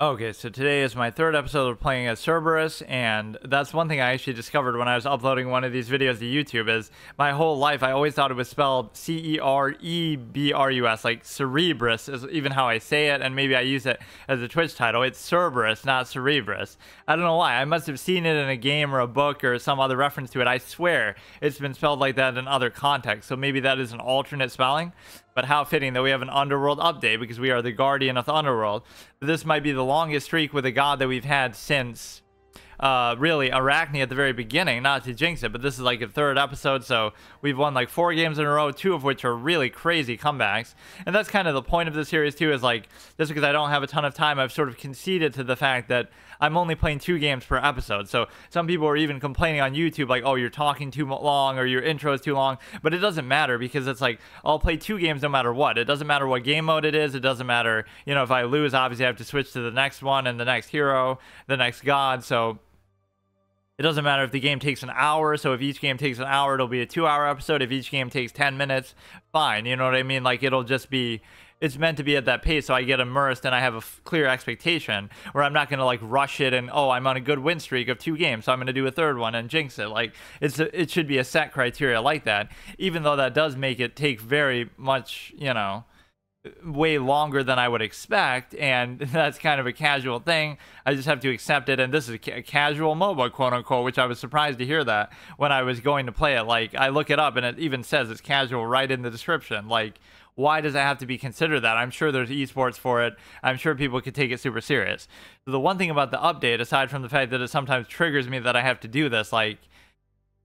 Okay, so today is my third episode of playing as Cerberus, and that's one thing I actually discovered when I was uploading one of these videos to YouTube. Is my whole life I always thought it was spelled Cerebrus, like Cerebrus is even how I say it, and maybe I use it as a Twitch title. It's Cerberus, not Cerebrus. I don't know why. I must have seen it in a game or a book or some other reference to it. I swear it's been spelled like that in other contexts, so maybe that is an alternate spelling. But how fitting that we have an Underworld update, because we are the guardian of the Underworld. This might be the longest streak with a god that we've had since really Arachne at the very beginning. Not to jinx it, but this is like a third episode, so we've won like 4 games in a row, 2 of which are really crazy comebacks. And that's kind of the point of the series too, is like, just because I don't have a ton of time, I've sort of conceded to the fact that I'm only playing 2 games per episode. So some people are even complaining on YouTube like, oh, you're talking too long or your intro is too long, but it doesn't matter, because it's like I'll play 2 games no matter what. It doesn't matter what game mode it is. It doesn't matter, you know, if I lose, obviously I have to switch to the next one and the next hero, the next god. So it doesn't matter if the game takes an hour. So if each game takes an hour, it'll be a 2-hour episode. If each game takes 10 minutes, fine. You know what I mean? Like, it'll just be, it's meant to be at that pace, so I get immersed and I have a clear expectation where I'm not going to like rush it and, oh, I'm on a good win streak of 2 games, so I'm going to do a third one and jinx it. Like, it should be a set criteria like that, even though that does make it take very much, you know, way longer than I would expect, and that's kind of a casual thing. I just have to accept it, and this is a casual MOBA, quote unquote, which I was surprised to hear that when I was going to play it. Like, I look it up and it even says it's casual right in the description. Like, why does it have to be considered that? I'm sure there's esports for it. I'm sure people could take it super serious. So the one thing about the update, aside from the fact that it sometimes triggers me that I have to do this, like,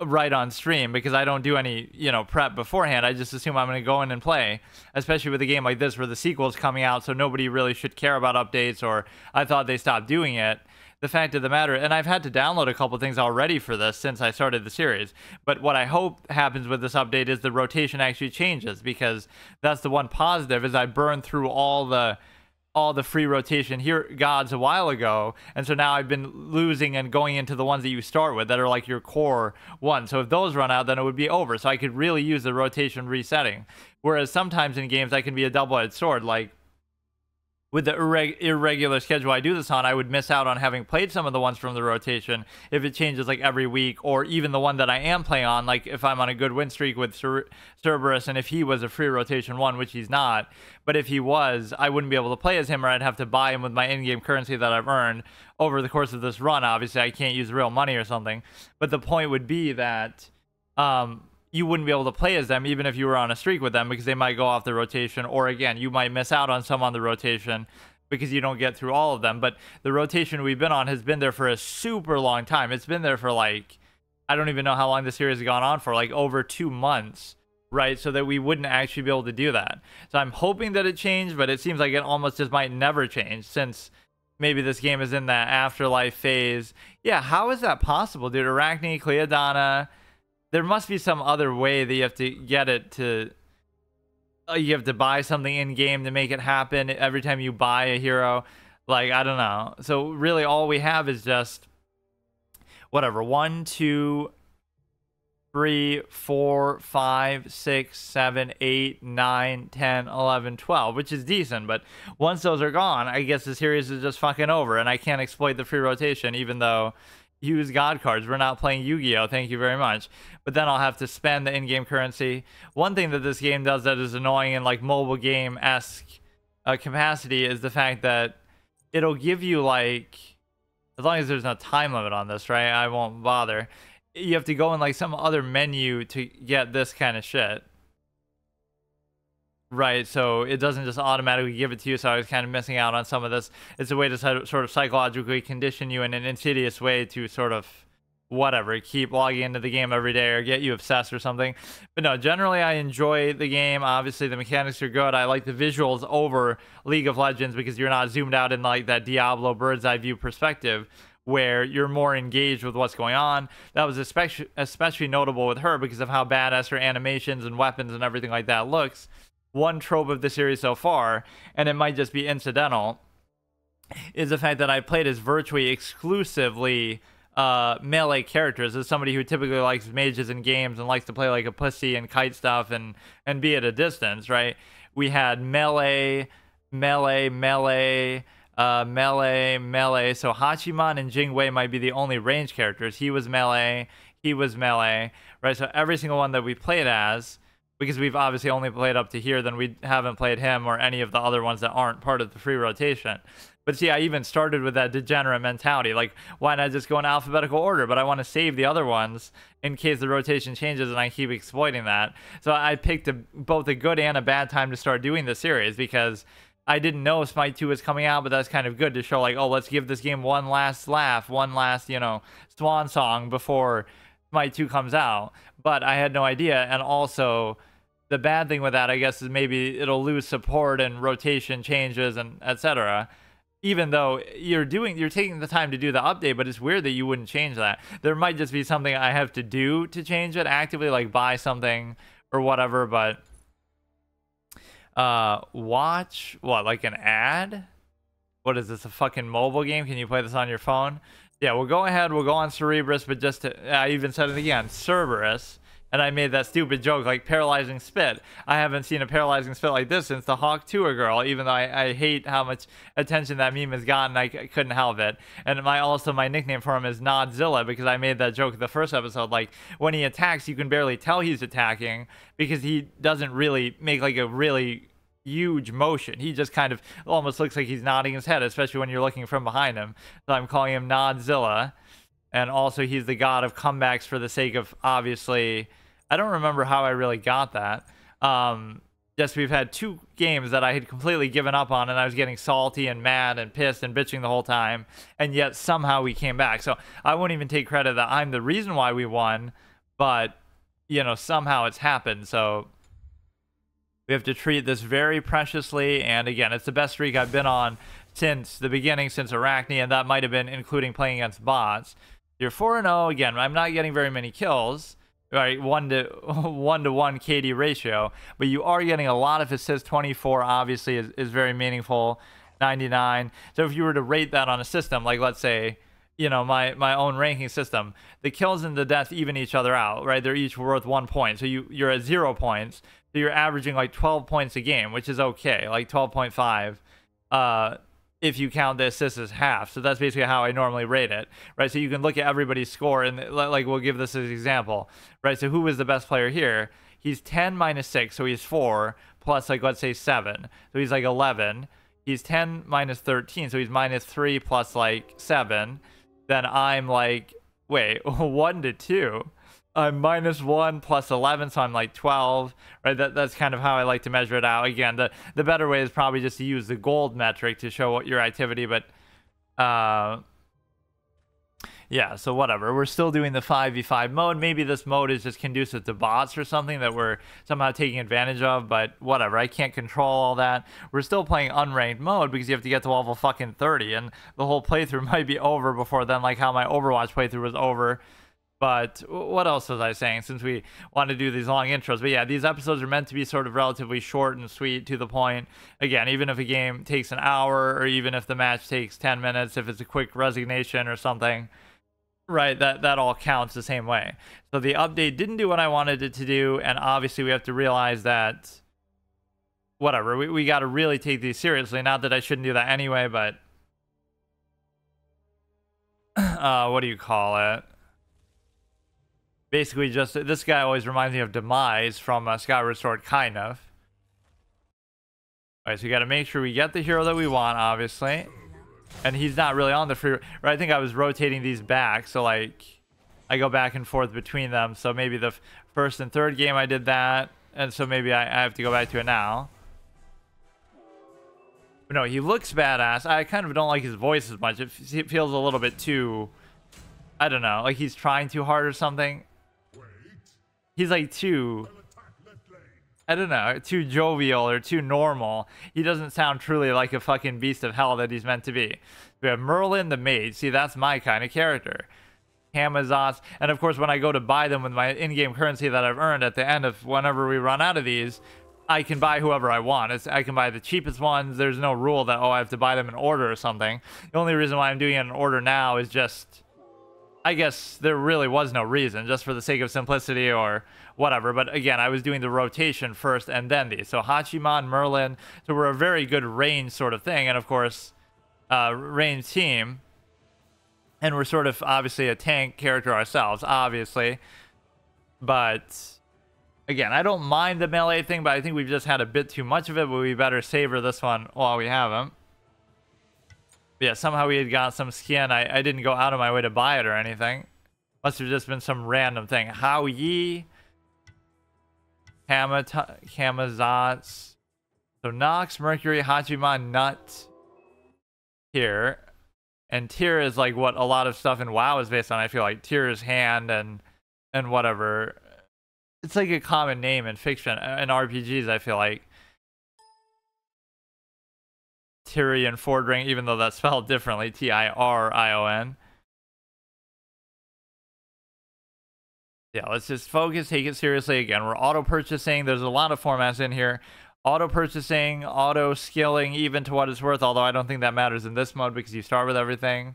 right on stream, because I don't do any, you know, prep beforehand. I just assume I'm going to go in and play, especially with a game like this where the sequel's coming out, so nobody really should care about updates, or I thought they stopped doing it. The fact of the matter, and I've had to download a couple things already for this since I started the series, but what I hope happens with this update is the rotation actually changes, because that's the one positive, is I burned through all the free rotation here gods a while ago, and so now I've been losing and going into the ones that you start with that are like your core ones. So if those run out, then it would be over, so I could really use the rotation resetting. Whereas sometimes in games I can be a double-edged sword, like with the irregular schedule I do this on, I would miss out on having played some of the ones from the rotation if it changes like every week, or even the one that I am playing on, like if I'm on a good win streak with Cerberus, and if he was a free rotation one, which he's not, but if he was, I wouldn't be able to play as him, or I'd have to buy him with my in-game currency that I've earned over the course of this run. Obviously, I can't use real money or something, but the point would be that you wouldn't be able to play as them even if you were on a streak with them, because they might go off the rotation, or again, you might miss out on some on the rotation because you don't get through all of them. But the rotation we've been on has been there for a super long time. It's been there for like, I don't even know how long the series has gone on for, like over 2 months, right? So that we wouldn't actually be able to do that. So I'm hoping that it changed, but it seems like it almost just might never change, since maybe this game is in that afterlife phase. Yeah, how is that possible, dude? Arachne, Cleodana. There must be some other way that you have to get it to, you have to buy something in game to make it happen every time you buy a hero. Like, I don't know. So really all we have is just whatever, 1, 2, 3, 4, 5, 6, 7, 8, 9, 10, 11, 12, which is decent. But once those are gone, I guess the series is just fucking over, and I can't exploit the free rotation, even though use god cards. We're not playing Yu-Gi-Oh! Thank you very much. But then I'll have to spend the in-game currency. One thing that this game does that is annoying in like mobile game-esque capacity is the fact that it'll give you, like, as long as there's no time limit on this, right? I won't bother. You have to go in like some other menu to get this kind of shit. Right, so it doesn't just automatically give it to you, so I was kind of missing out on some of this. It's a way to sort of psychologically condition you in an insidious way to sort of, whatever, keep logging into the game every day or get you obsessed or something. But no, generally I enjoy the game. Obviously the mechanics are good. I like the visuals over League of Legends, because you're not zoomed out in like that Diablo bird's eye view perspective, where you're more engaged with what's going on. That was especially notable with her because of how badass her animations and weapons and everything like that looks. One trope of the series so far, and it might just be incidental, is the fact that I played as virtually exclusively melee characters. As somebody who typically likes mages in games and likes to play like a pussy and kite stuff and be at a distance, right? We had melee, Melee. So Hachiman and Jingwei might be the only range characters. He was melee, right? So every single one that we played as, because we've obviously only played up to here, then we haven't played him or any of the other ones that aren't part of the free rotation. But see, I even started with that degenerate mentality. Like, why not just go in alphabetical order? But I want to save the other ones in case the rotation changes, and I keep exploiting that. So I picked both a good and a bad time to start doing the series, because I didn't know SMITE 2 was coming out, but that's kind of good to show, like, oh, let's give this game one last laugh, one last, swan song before SMITE 2 comes out. But I had no idea, and also the bad thing with that, I guess, is maybe it'll lose support and rotation changes and etc. Even though you're taking the time to do the update, but it's weird that you wouldn't change that. There might just be something I have to do to change it actively, like buy something or whatever. But watch what, like an ad? What is this, a fucking mobile game? Can you play this on your phone? Yeah, we'll go ahead, we'll go on Cerebrus, but just to, I even said it again, Cerberus. And I made that stupid joke, like paralyzing spit. I haven't seen a paralyzing spit like this since the Hawk Tour girl, even though I hate how much attention that meme has gotten. I couldn't help it. And my nickname for him is Nodzilla, because I made that joke in the first episode. Like, when he attacks, you can barely tell he's attacking, because he doesn't really make like a really huge motion. He just kind of almost looks like he's nodding his head, especially when you're looking from behind him. So I'm calling him Nodzilla. And also, he's the god of comebacks for the sake of, obviously, I don't remember how I really got that. Just we've had 2 games that I had completely given up on, and I was getting salty and mad and pissed and bitching the whole time, and yet somehow we came back. So I won't even take credit that I'm the reason why we won, but, somehow it's happened. So we have to treat this very preciously, and again, it's the best streak I've been on since the beginning, since Arachne, and that might have been including playing against bots. You're 4-0. Again, I'm not getting very many kills. Right, 1 to 1 KD ratio, but you are getting a lot of assists. 24 obviously is very meaningful. 99. So if you were to rate that on a system, like let's say, my own ranking system, the kills and the death even each other out, right? They're each worth 1 point. So you're at 0 points. So you're averaging like 12 points a game, which is okay, like 12.5. If you count the assists as half. So that's basically how I normally rate it, right? So you can look at everybody's score, and like we'll give this as an example, right? So who was the best player here? He's 10 minus 6, so he's 4, plus like let's say 7, so he's like 11. He's 10 minus 13, so he's minus 3 plus like 7. Then I'm like, wait, 1 to 2. I'm minus 1 plus 11, so I'm like 12, right? That's kind of how I like to measure it out. Again, the better way is probably just to use the gold metric to show what your activity, but yeah, so whatever. We're still doing the 5v5 mode. Maybe this mode is just conducive to bots or something that we're somehow taking advantage of, but whatever. I can't control all that. We're still playing unranked mode because you have to get to level fucking 30, and the whole playthrough might be over before then, like how my Overwatch playthrough was over. But what else was I saying, since we want to do these long intros? But yeah, these episodes are meant to be sort of relatively short and sweet, to the point. Again, even if a game takes an hour, or even if the match takes 10 minutes, if it's a quick resignation or something, right, that all counts the same way. So the update didn't do what I wanted it to do, and obviously we have to realize that, whatever, we got to really take these seriously. Not that I shouldn't do that anyway, but what do you call it? Basically, just this guy always reminds me of Demise from Skyward Sword, kind of. Alright, so we got to make sure we get the hero that we want, obviously. And he's not really on the free... Right, I think I was rotating these back, so like I go back and forth between them. So maybe the first and third game I did that, and so maybe I have to go back to it now. But no, he looks badass. I kind of don't like his voice as much. It feels a little bit too... I don't know, like he's trying too hard or something. He's like too, I don't know, too jovial or too normal. He doesn't sound truly like a fucking beast of hell that he's meant to be. We have Merlin the Mage. See, that's my kind of character. Hamazos. And of course, when I go to buy them with my in-game currency that I've earned at the end of whenever we run out of these, I can buy whoever I want. I can buy the cheapest ones. There's no rule that, oh, I have to buy them in order or something. The only reason why I'm doing it in order now is just... I guess there really was no reason, just for the sake of simplicity or whatever. But again, I was doing the rotation first and then these. So Hachiman, Merlin, so we're a very good range sort of thing. And of course, range team, and we're sort of obviously a tank character ourselves, obviously. But again, I don't mind the melee thing, but I think we've just had a bit too much of it. But we better savor this one while we have him. But yeah, somehow we had got some skin. I didn't go out of my way to buy it or anything. Must have just been some random thing. How Yi, Kamazats. So Nox, Mercury, Hachima, Nut, Tyr. And Tyr is like what a lot of stuff in WoW is based on. I feel like Tyr's hand and whatever. It's like a common name in fiction and RPGs, I feel like. Tyrion Fordring, even though that's spelled differently, Tirion. Yeah, let's just focus, take it seriously again. We're auto-purchasing. There's a lot of formats in here. Auto-purchasing, auto-skilling, even to what it's worth, although I don't think that matters in this mode because you start with everything.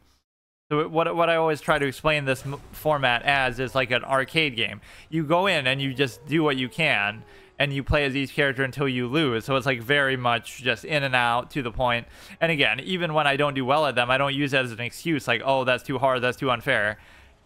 So what I always try to explain this format as is like an arcade game. You go in and you just do what you can, and you play as each character until you lose. So it's like very much just in and out, to the point. And again, even when I don't do well at them, I don't use it as an excuse like, oh, that's too hard, that's too unfair.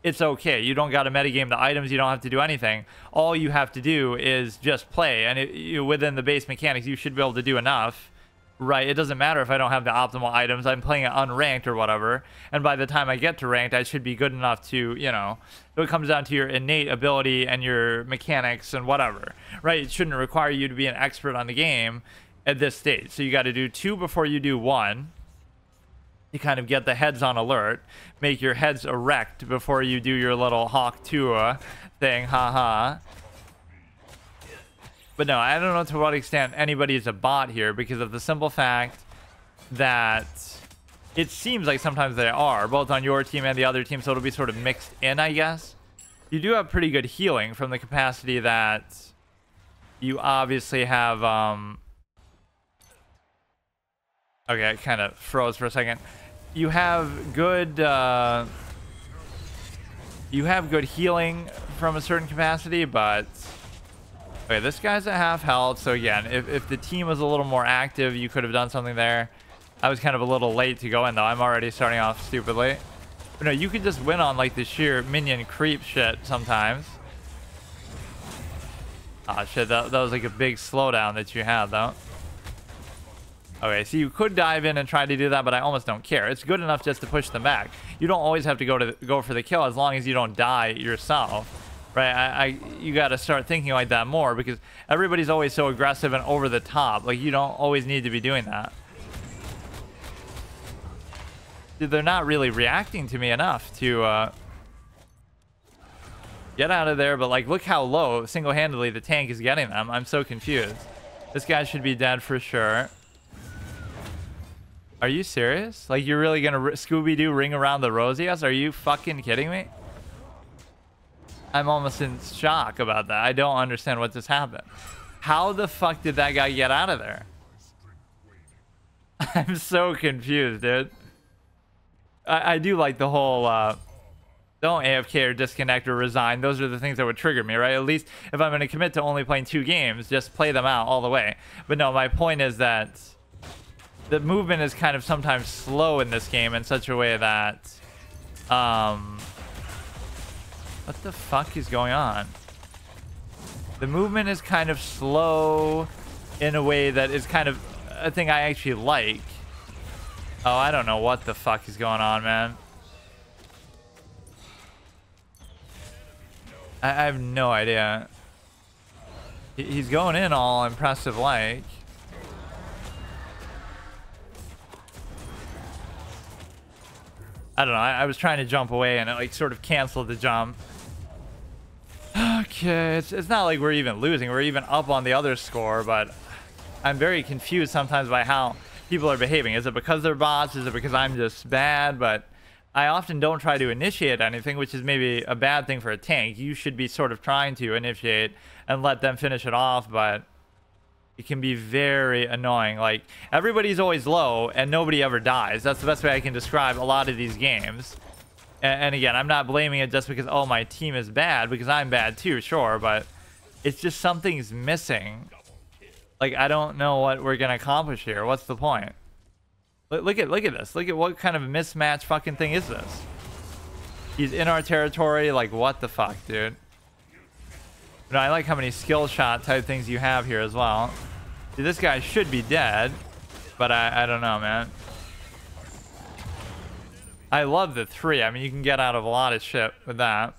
It's okay. You don't got to metagame the items. You don't have to do anything. All you have to do is just play. And within the base mechanics, you should be able to do enough. Right? It doesn't matter if I don't have the optimal items. I'm playing it unranked or whatever. And by the time I get to ranked, I should be good enough to, you know. So it comes down to your innate ability and your mechanics and whatever. Right? It shouldn't require you to be an expert on the game at this stage. So you got to do 2 before you do 1. You kind of get the heads on alert, make your heads erect before you do your little Hawk Tua thing, haha. But no, I don't know to what extent anybody is a bot here because of the simple fact that it seems like sometimes they are, both on your team and the other team, so it'll be sort of mixed in, I guess. You do have pretty good healing from the capacity that you obviously have, okay, it kind of froze for a second. You have good healing from a certain capacity, but okay, this guy's at half health. So again, if the team was a little more active, you could have done something there. I was kind of a little late to go in though. I'm already starting off stupidly. But no, you could just win on like the sheer minion creep shit sometimes. Oh shit, that was like a big slowdown that you had though. Okay, so you could dive in and try to do that, but I almost don't care. It's good enough just to push them back. You don't always have to go for the kill as long as you don't die yourself, right? You got to start thinking like that more because everybody's always so aggressive and over the top. Like, you don't always need to be doing that. Dude, they're not really reacting to me enough to get out of there, but like, look how low single-handedly the tank is getting them. I'm so confused. This guy should be dead for sure. Are you serious? Like, you're really gonna Scooby-Doo ring around the rosies? Are you fucking kidding me? I'm almost in shock about that. I don't understand what just happened. How the fuck did that guy get out of there? I'm so confused, dude. I do like the whole don't AFK or disconnect or resign. Those are the things that would trigger me, right? At least if I'm going to commit to only playing 2 games, just play them out all the way. But no, my point is that the movement is kind of sometimes slow in this game in such a way that what the fuck is going on? The movement is kind of slow in a way that is kind of a thing I actually like. Oh, I don't know what the fuck is going on, man. I have no idea. He's going in all impressive like. I don't know. I was trying to jump away and it like sort of canceled the jump. Okay, it's not like we're even losing. We're even up on the other score, but I'm very confused sometimes by how people are behaving. Is it because they're bots? Is it because I'm just bad? But I often don't try to initiate anything, which is maybe a bad thing for a tank. You should be sort of trying to initiate and let them finish it off, but it can be very annoying. Like, everybody's always low and nobody ever dies. That's the best way I can describe a lot of these games. And again, I'm not blaming it just because, oh, my team is bad, because I'm bad too, sure, but it's just something's missing. Like, I don't know what we're gonna accomplish here. What's the point? Look at this. Look at what kind of mismatch fucking thing is this? He's in our territory. Like, what the fuck, dude? No, I like how many skill shot type things you have here as well. Dude, this guy should be dead, but I don't know, man. I love the 3. I mean, you can get out of a lot of shit with that.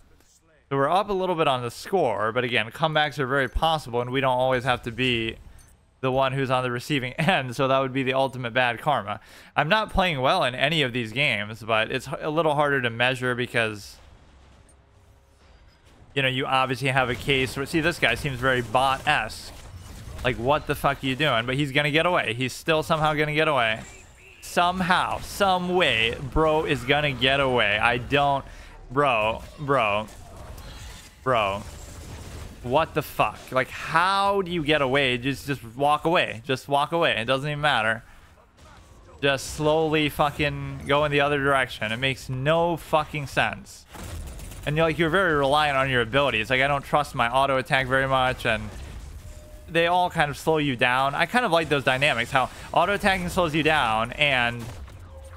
So we're up a little bit on the score, but again, comebacks are very possible, and we don't always have to be the one who's on the receiving end, so that would be the ultimate bad karma. I'm not playing well in any of these games, but it's a little harder to measure because, you know, you obviously have a case where, see, this guy seems very bot-esque. Like, what the fuck are you doing? But he's gonna get away. He's still somehow gonna get away. Somehow, some way, bro is gonna get away. I don't... Bro. What the fuck? Like, how do you get away? Just walk away. Just walk away. It doesn't even matter. Just slowly fucking go in the other direction. It makes no fucking sense. And you're very reliant on your abilities. Like, I don't trust my auto attack very much, and they all kind of slow you down. I kind of like those dynamics, how auto attacking slows you down, and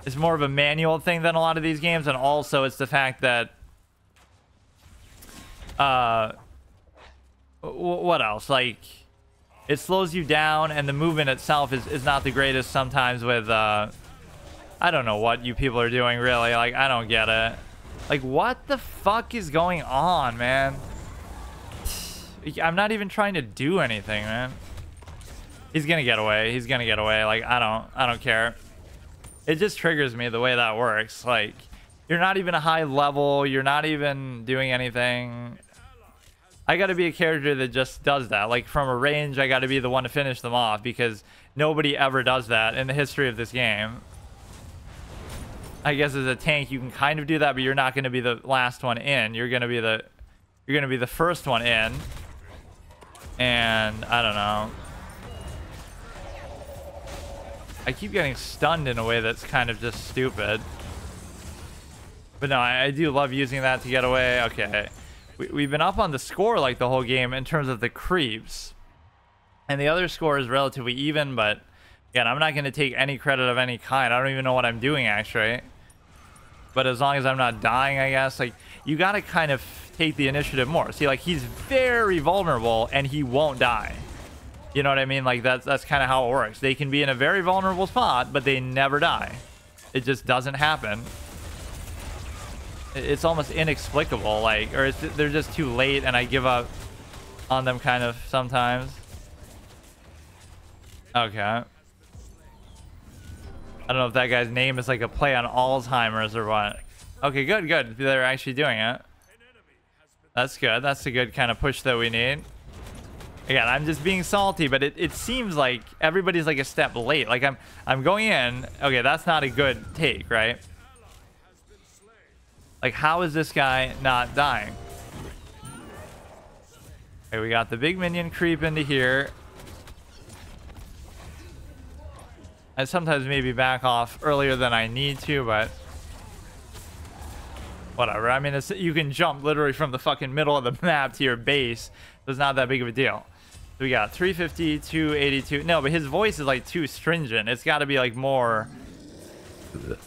it's more of a manual thing than a lot of these games, and also it's the fact that what else? Like, it slows you down, and the movement itself is not the greatest sometimes with I don't know what you people are doing, really. Like, I don't get it. Like, what the fuck is going on, man? I'm not even trying to do anything, man. He's gonna get away. He's gonna get away. Like, I don't care. It just triggers me the way that works. Like, you're not even a high level. You're not even doing anything. I gotta be a character that just does that. Like, from a range, I gotta be the one to finish them off, because nobody ever does that in the history of this game. I guess as a tank, you can kind of do that, but you're not gonna be the last one in. You're gonna be the first one in. And I don't know. I keep getting stunned in a way that's kind of just stupid. But no, I do love using that to get away. Okay. We've been up on the score like the whole game in terms of the creeps. And the other score is relatively even, but again, I'm not going to take any credit of any kind. I don't even know what I'm doing, actually. But as long as I'm not dying, I guess, like, you got to kind of take the initiative more. See, like, he's very vulnerable and he won't die. You know what I mean? Like, that's kind of how it works. They can be in a very vulnerable spot, but they never die. It just doesn't happen. It's almost inexplicable, like, or they're just too late and I give up on them kind of sometimes. Okay. I don't know if that guy's name is like a play on Alzheimer's or what. Okay, good. They're actually doing it. That's good. That's a good kind of push that we need. Again, I'm just being salty, but it seems like everybody's like a step late. Like, I'm going in. Okay, that's not a good take, right? Like, how is this guy not dying? Okay, we got the big minion creep into here. I sometimes maybe back off earlier than I need to, but whatever. I mean, you can jump literally from the fucking middle of the map to your base. So it's not that big of a deal. So we got 350, 282. No, but his voice is like too stringent. It's got to be like more...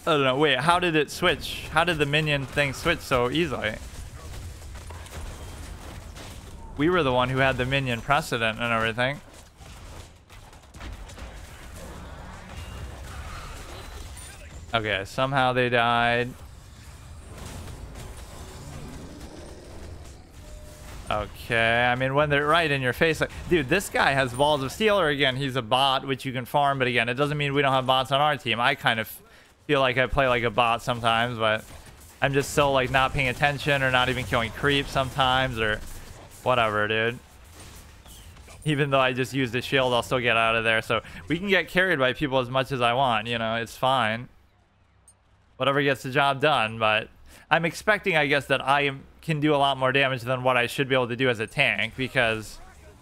I don't know. Wait, how did it switch? How did the minion thing switch so easily? We were the one who had the minion precedent and everything. Okay, somehow they died. Okay, I mean, when they're right in your face, like, dude, this guy has balls of steel, or again, he's a bot, which you can farm, but again, it doesn't mean we don't have bots on our team. I kind of feel like I play like a bot sometimes, but I'm just so, like, not paying attention or not even killing creeps sometimes, or whatever, dude. Even though I just used the shield, I'll still get out of there, so we can get carried by people as much as I want, you know, it's fine. Whatever gets the job done, but I'm expecting, I guess, that I can do a lot more damage than what I should be able to do as a tank, because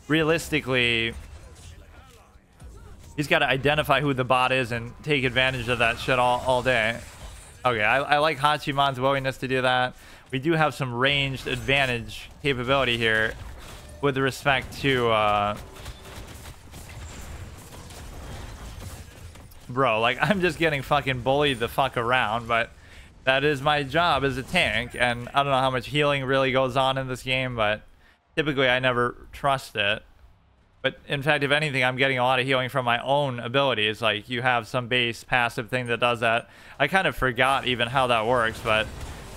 realistically, he's got to identify who the bot is and take advantage of that shit all day. Okay, I like Hachiman's willingness to do that. We do have some ranged advantage capability here with respect to bro, like, I'm just getting fucking bullied the fuck around, but that is my job as a tank, and I don't know how much healing really goes on in this game, but typically I never trust it. But in fact, if anything, I'm getting a lot of healing from my own abilities. Like, you have some base passive thing that does that. I kind of forgot even how that works, but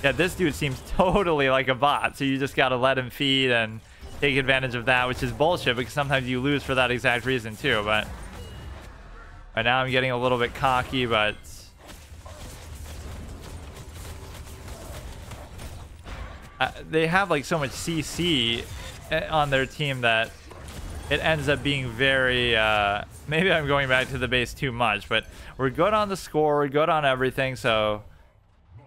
yeah, this dude seems totally like a bot, so you just gotta let him feed and take advantage of that, which is bullshit because sometimes you lose for that exact reason too. But right now I'm getting a little bit cocky, but they have like so much CC on their team that it ends up being very maybe I'm going back to the base too much, but we're good on the score, we're good on everything, so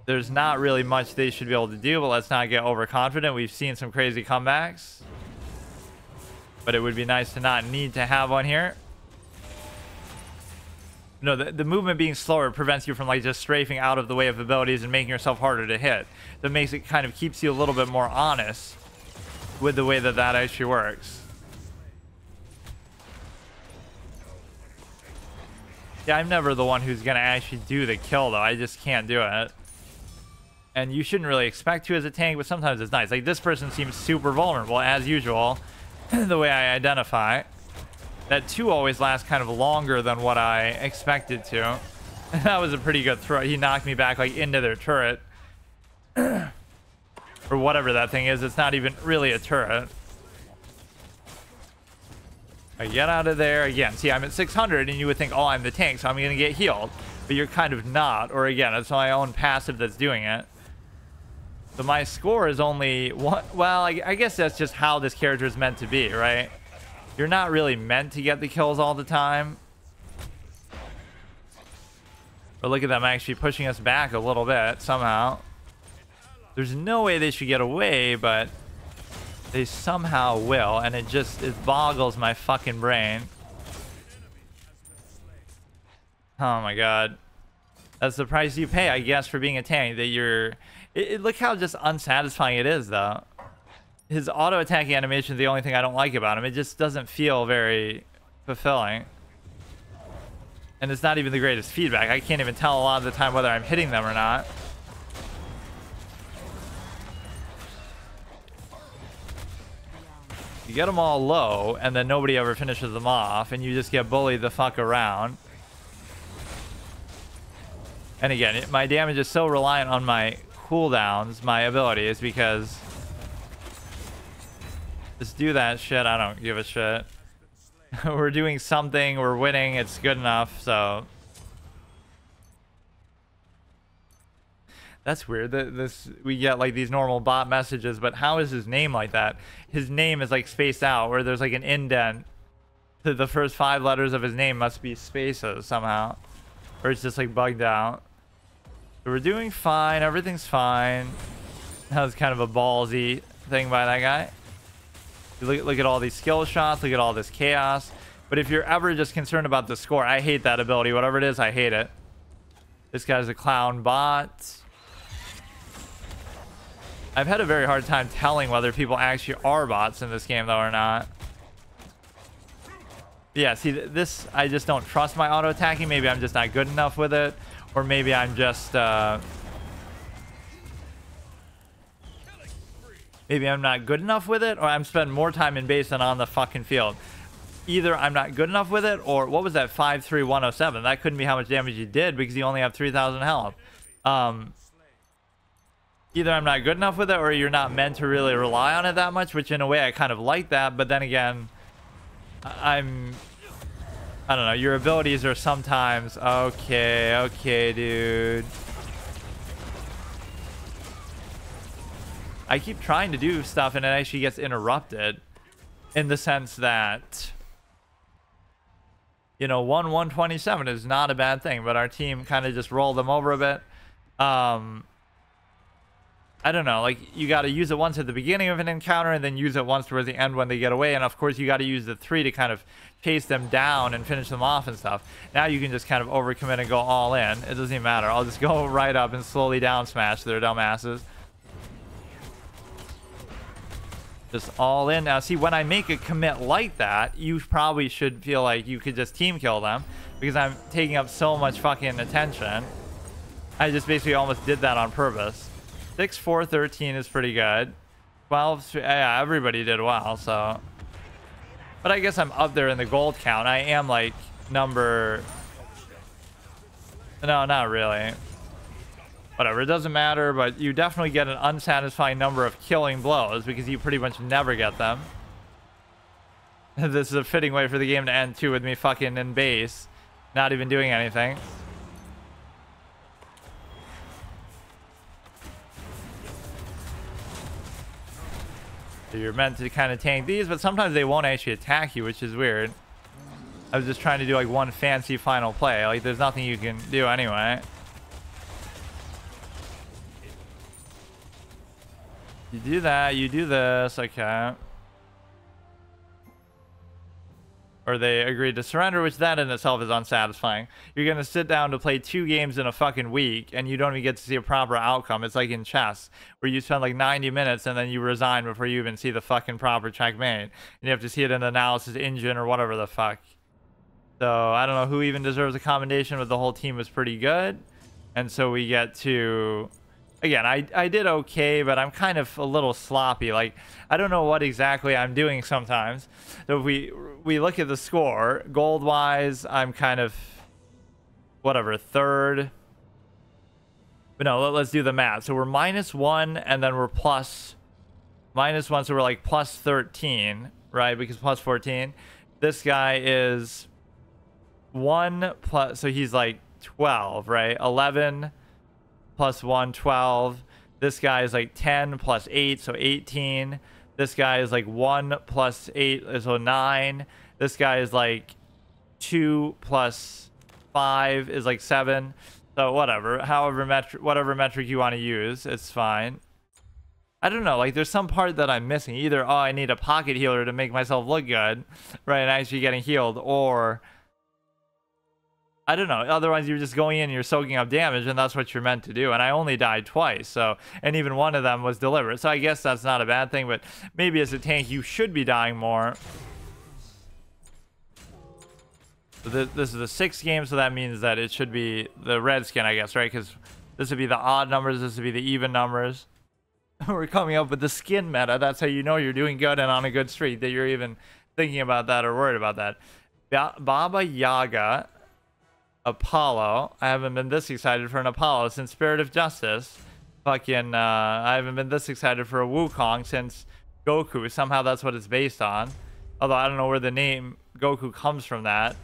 there's not really much they should be able to do. But let's not get overconfident. We've seen some crazy comebacks, but it would be nice to not need to have one here. No, the movement being slower prevents you from like just strafing out of the way of abilities and making yourself harder to hit. That makes it kind of keeps you a little bit more honest with the way that that actually works. Yeah, I'm never the one who's gonna actually do the kill though. I just can't do it. And you shouldn't really expect to as a tank, but sometimes it's nice. Like, this person seems super vulnerable as usual. The way I identify. That 2 always lasts kind of longer than what I expected to. That was a pretty good throw. He knocked me back like into their turret. Or whatever that thing is. It's not even really a turret. I get out of there. Again, see, I'm at 600 and you would think, oh, I'm the tank, so I'm going to get healed. But you're kind of not. Or again, it's my own passive that's doing it. So my score is only one. Well, I guess that's just how this character is meant to be, right? You're not really meant to get the kills all the time. But look at them actually pushing us back a little bit somehow. There's no way they should get away, but they somehow will, and it boggles my fucking brain. Oh my god. That's the price you pay, I guess, for being a tank. That you're... look how just unsatisfying it is, though. His auto-attacking animation is the only thing I don't like about him. It just doesn't feel very fulfilling. And it's not even the greatest feedback. I can't even tell a lot of the time whether I'm hitting them or not. You get them all low, and then nobody ever finishes them off, and you just get bullied the fuck around. And again, my damage is so reliant on my cooldowns, my abilities, because just do that shit. I don't give a shit. We're doing something, we're winning, it's good enough. So that's weird. We get like these normal bot messages, but how is his name like that? His name is like spaced out, where there's like an indent. The first 5 letters of his name must be spaces somehow, or it's just like bugged out. So we're doing fine, everything's fine. That was kind of a ballsy thing by that guy. Look at all these skill shots, look at all this chaos. But if you're ever just concerned about the score, I hate that ability. Whatever it is, I hate it. This guy's a clown bot. I've had a very hard time telling whether people actually are bots in this game, though, or not. Yeah, see, this, I just don't trust my auto-attacking. Maybe I'm just not good enough with it. Or maybe I'm just... maybe I'm not good enough with it, or I'm spending more time in base than on the fucking field. Either I'm not good enough with it, or what was that 53107? That couldn't be how much damage you did because you only have 3,000 health. Either I'm not good enough with it, or you're not meant to really rely on it that much, which in a way I kind of like that. But then again, I don't know. Your abilities are sometimes okay, dude. I keep trying to do stuff and it actually gets interrupted, in the sense that, you know, 127 is not a bad thing, but our team kind of just rolled them over a bit. I don't know, like, you got to use it once at the beginning of an encounter and then use it once towards the end when they get away. And of course you got to use the 3 to kind of chase them down and finish them off and stuff. Now you can just kind of overcommit and go all in. It doesn't even matter. I'll just go right up and slowly down smash their dumbasses. Just all in. Now, see, when I make a commit like that, you probably should feel like you could just team kill them because I'm taking up so much fucking attention. I just basically almost did that on purpose. 6, 4, 13 is pretty good. 12, yeah, everybody did well, so. But I guess I'm up there in the gold count. I am like number... No, not really. Whatever, it doesn't matter, but you definitely get an unsatisfying number of killing blows because you pretty much never get them. This is a fitting way for the game to end too, with me fucking in base, not even doing anything. So you're meant to kind of tank these, but sometimes they won't actually attack you, which is weird. I was just trying to do like one fancy final play. Like there's nothing you can do anyway. You do that, you do this, okay. Or they agreed to surrender, which that in itself is unsatisfying. You're gonna sit down to play 2 games in a fucking week, and you don't even get to see a proper outcome. It's like in chess, where you spend like 90 minutes and then you resign before you even see the fucking proper checkmate. And you have to see it in the analysis engine or whatever the fuck. So, I don't know who even deserves a commendation, but the whole team was pretty good. And so we get to... Again, I did okay, but I'm kind of a little sloppy. Like, I don't know what exactly I'm doing sometimes. So if we look at the score, gold-wise, I'm kind of, whatever, third. But no, let's do the math. So we're -1, and then we're plus -1, so we're like plus 13, right? Because plus 14. This guy is 1 plus, so he's like 12, right? 11... plus 1, 12. This guy is like 10 plus 8, so 18. This guy is like 1 plus 8, so 9. This guy is like 2 plus 5 is like 7. So whatever, whatever metric you want to use, it's fine. I don't know, like there's some part that I'm missing. Either, oh, I need a pocket healer to make myself look good, right, and actually getting healed, or... I don't know. Otherwise, you're just going in and you're soaking up damage, and that's what you're meant to do. And I only died twice, so... And even one of them was deliberate. So I guess that's not a bad thing, but maybe as a tank, you should be dying more. So this is the 6th game, so that means that it should be the red skin, I guess, right? Because this would be the odd numbers, this would be the even numbers. We're coming up with the skin meta. That's how you know you're doing good and on a good streak, that you're even thinking about that or worried about that. Baba Yaga... Apollo. I haven't been this excited for an Apollo since Spirit of Justice. Fucking, I haven't been this excited for a Wukong since Goku. Somehow that's what it's based on. Although I don't know where the name Goku comes from that.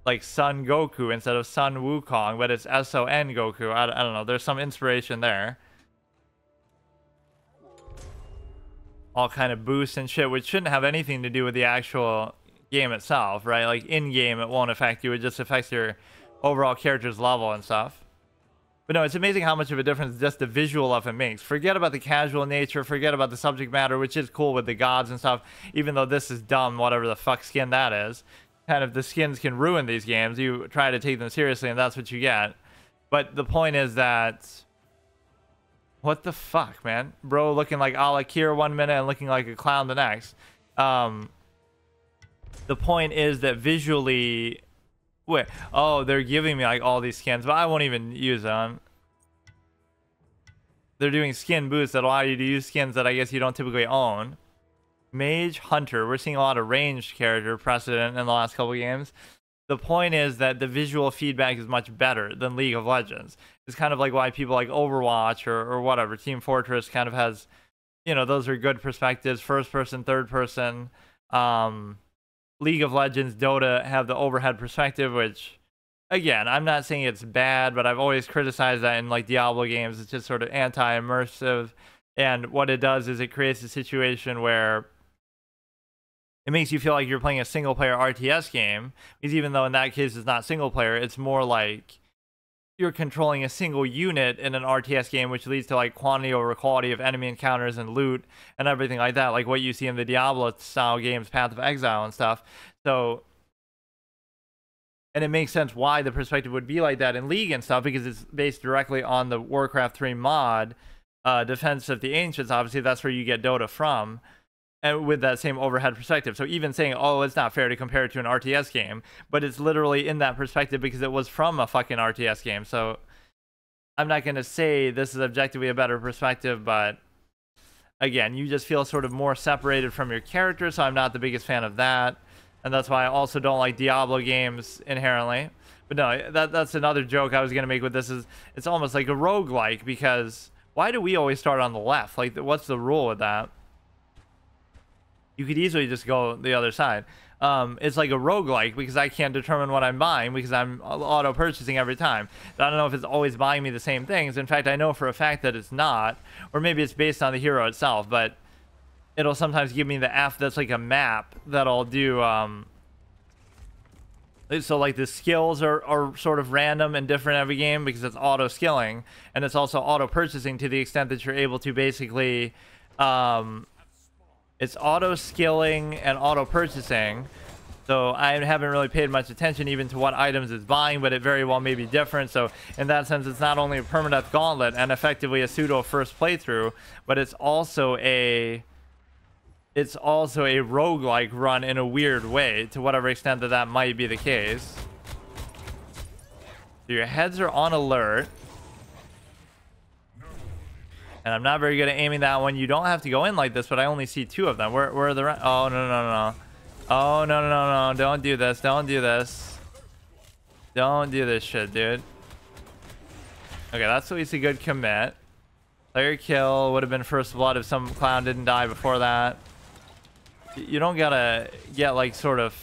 Like Son Goku instead of Son Wukong, but it's S-O-N Goku. I don't know. There's some inspiration there. All kind of boosts and shit, which shouldn't have anything to do with the actual... game itself, right? Like in game it won't affect you, it just affects your overall character's level and stuff. But no, it's amazing how much of a difference just the visual of it makes. Forget about the casual nature, forget about the subject matter, which is cool with the gods and stuff, even though this is dumb, whatever the fuck skin that is. Kind of the skins can ruin these games. You try to take them seriously and that's what you get. But the point is that... What the fuck, man? Bro looking like a la Kier 1 minute and looking like a clown the next. The point is that visually... Wait, oh, they're giving me like all these skins, but I won't even use them. They're doing skin boosts that allow you to use skins that I guess you don't typically own. Mage, Hunter. We're seeing a lot of ranged character precedent in the last couple games. The point is that the visual feedback is much better than League of Legends. It's kind of like why people like Overwatch or whatever. Team Fortress kind of has... You know, those are good perspectives. First person, third person. League of Legends, Dota have the overhead perspective, which, again, I'm not saying it's bad, but I've always criticized that in like Diablo games. It's just sort of anti-immersive, and what it does is it creates a situation where it makes you feel like you're playing a single-player RTS game, because even though in that case it's not single-player, it's more like you're controlling a single unit in an RTS game, which leads to like quantity over quality of enemy encounters and loot and everything like that, like what you see in the Diablo style games, Path of Exile and stuff. So, and it makes sense why the perspective would be like that in League and stuff, because it's based directly on the Warcraft 3 mod, Defense of the Ancients, obviously that's where you get Dota from, and with that same overhead perspective. So even saying, oh, it's not fair to compare it to an RTS game, but it's literally in that perspective because it was from a fucking RTS game. So I'm not going to say this is objectively a better perspective, but again, you just feel sort of more separated from your character, so I'm not the biggest fan of that. And that's why I also don't like Diablo games inherently. But no, that's another joke I was going to make with this, is it's almost like a roguelike, because why do we always start on the left? Like, what's the rule with that? You could easily just go the other side. It's like a roguelike because I can't determine what I'm buying because I'm auto-purchasing every time. I don't know if it's always buying me the same things. In fact, I know for a fact that it's not. Or maybe it's based on the hero itself, but it'll sometimes give me the F that's like a map that I'll do. So like the skills are sort of random and different every game because it's auto-skilling. And it's also auto-purchasing to the extent that you're able to basically... it's auto-skilling and auto-purchasing, so I haven't really paid much attention even to what items it's buying, but it very well may be different. So in that sense, it's not only a permadeath gauntlet and effectively a pseudo first playthrough, but it's also a roguelike run in a weird way, to whatever extent that might be the case. So your heads are on alert. And I'm not very good at aiming that one. You don't have to go in like this, but I only see two of them. Where are the... Oh, no. Oh, no. Don't do this. Don't do this. Don't do this shit, dude. Okay, that's at least a good commit. Player kill would have been first blood if some clown didn't die before that. You don't gotta get, like, sort of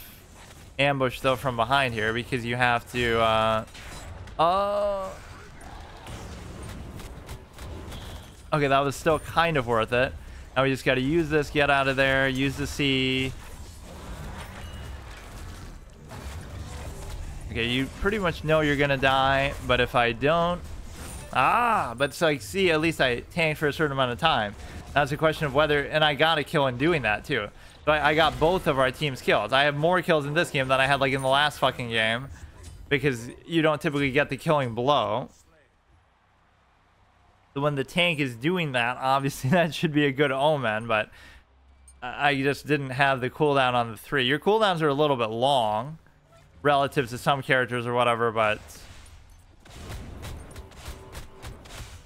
ambushed, though, from behind here, because you have to, Oh... Okay, that was still kind of worth it. Now we just got to use this, get out of there, use the C. Okay, you pretty much know you're going to die, but if I don't... but it's like, see, at least I tanked for a certain amount of time. That's a question of whether... And I got a kill in doing that, too. So I got both of our team's kills. I have more kills in this game than I had, like, in the last fucking game, because you don't typically get the killing blow. When the tank is doing that, obviously that should be a good omen, but I just didn't have the cooldown on the 3. Your cooldowns are a little bit long relative to some characters or whatever, but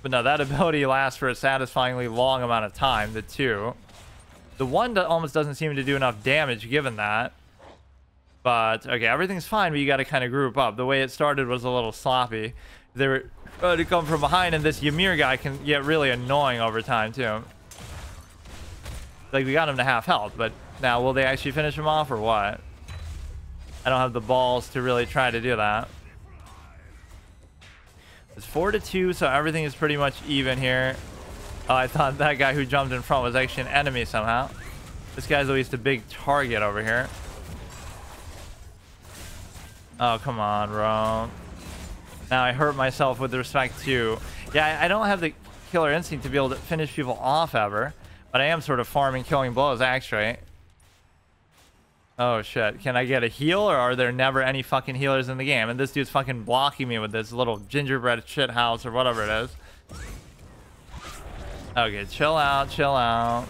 no, that ability lasts for a satisfyingly long amount of time, the 2. The 1 almost doesn't seem to do enough damage given that, but okay, everything's fine, but you got to kind of group up. The way it started was a little sloppy. They were to come from behind, and this Ymir guy can get really annoying over time too. Like, we got him to half health, but now will they actually finish him off or what? I don't have the balls to really try to do that. It's 4-2, so everything is pretty much even here. Oh, I thought that guy who jumped in front was actually an enemy somehow. This guy's at least a big target over here. Oh, come on, bro. Now I hurt myself with respect to... Yeah, I don't have the killer instinct to be able to finish people off ever. But I am sort of farming killing blows, actually. Oh, shit. Can I get a heal, or are there never any fucking healers in the game? And this dude's fucking blocking me with this little gingerbread shit house or whatever it is. Okay, chill out, chill out.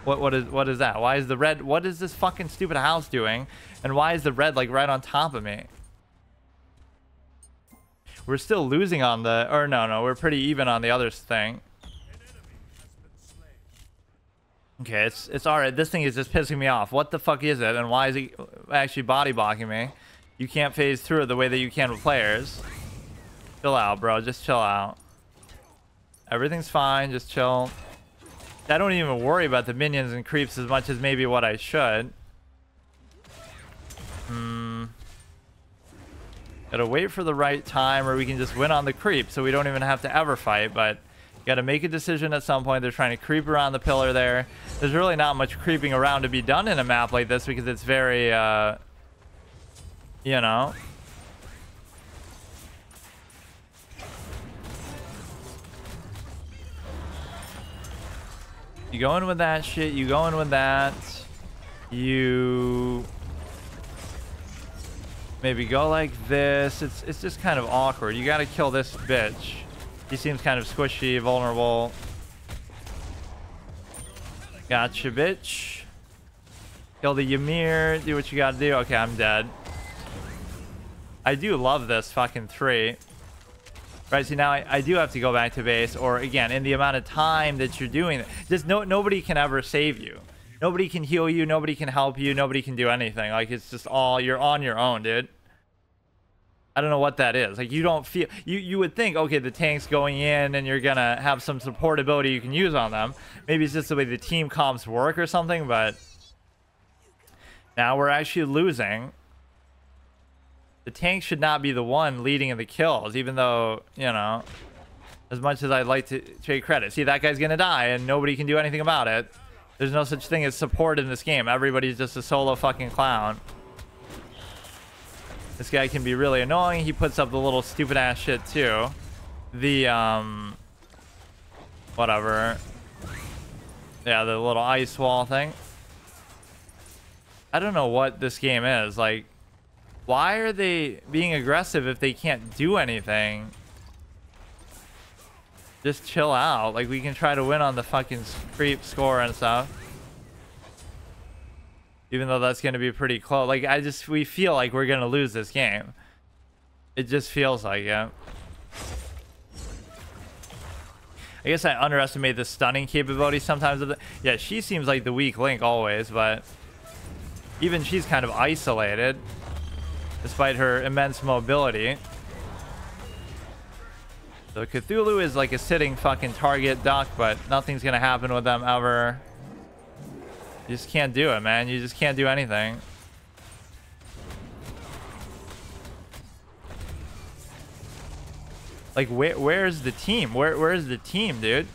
What is that? Why is the red... What is this fucking stupid house doing? And why is the red, like, right on top of me? We're still losing on the... Or no, we're pretty even on the other thing. Okay, it's alright. This thing is just pissing me off. What the fuck is it? And why is he actually body blocking me? You can't phase through it the way that you can with players. Chill out, bro. Just chill out. Everything's fine. Just chill. I don't even worry about the minions and creeps as much as maybe what I should. Gotta wait for the right time, or we can just win on the creep so we don't even have to ever fight, but gotta make a decision at some point. They're trying to creep around the pillar there. There's really not much creeping around to be done in a map like this because it's very, you know... You go in with that shit, you go in with that. You... Maybe go like this. It's just kind of awkward. You gotta kill this bitch. He seems kind of squishy, vulnerable. Gotcha, bitch. Kill the Ymir. Do what you gotta do. Okay, I'm dead. I do love this fucking 3. Right, so now I do have to go back to base, or again, in the amount of time that you're doing it, just nobody can ever save you. Nobody can heal you, nobody can help you, nobody can do anything. Like, it's just all, you're on your own, dude. I don't know what that is. Like, you don't feel, you would think, okay, the tank's going in and you're gonna have some support ability you can use on them. Maybe it's just the way the team comps work or something, but now we're actually losing. The tank should not be the one leading in the kills, even though, you know, as much as I'd like to take credit. See, that guy's gonna die and nobody can do anything about it. There's no such thing as support in this game. Everybody's just a solo fucking clown. This guy can be really annoying. He puts up the little stupid ass shit too. The, whatever. Yeah, the little ice wall thing. I don't know what this game is. Like, why are they being aggressive if they can't do anything? Just chill out. Like, we can try to win on the fucking creep score and stuff. Even though that's going to be pretty close. Like, we feel like we're going to lose this game. It just feels like it. I guess I underestimate the stunning capability sometimes. Yeah, she seems like the weak link always, but even she's kind of isolated. Despite her immense mobility. So Cthulhu is like a sitting fucking target duck, but nothing's gonna happen with them ever. You just can't do it, man. You just can't do anything. Like, where's the team? Where's the team, dude?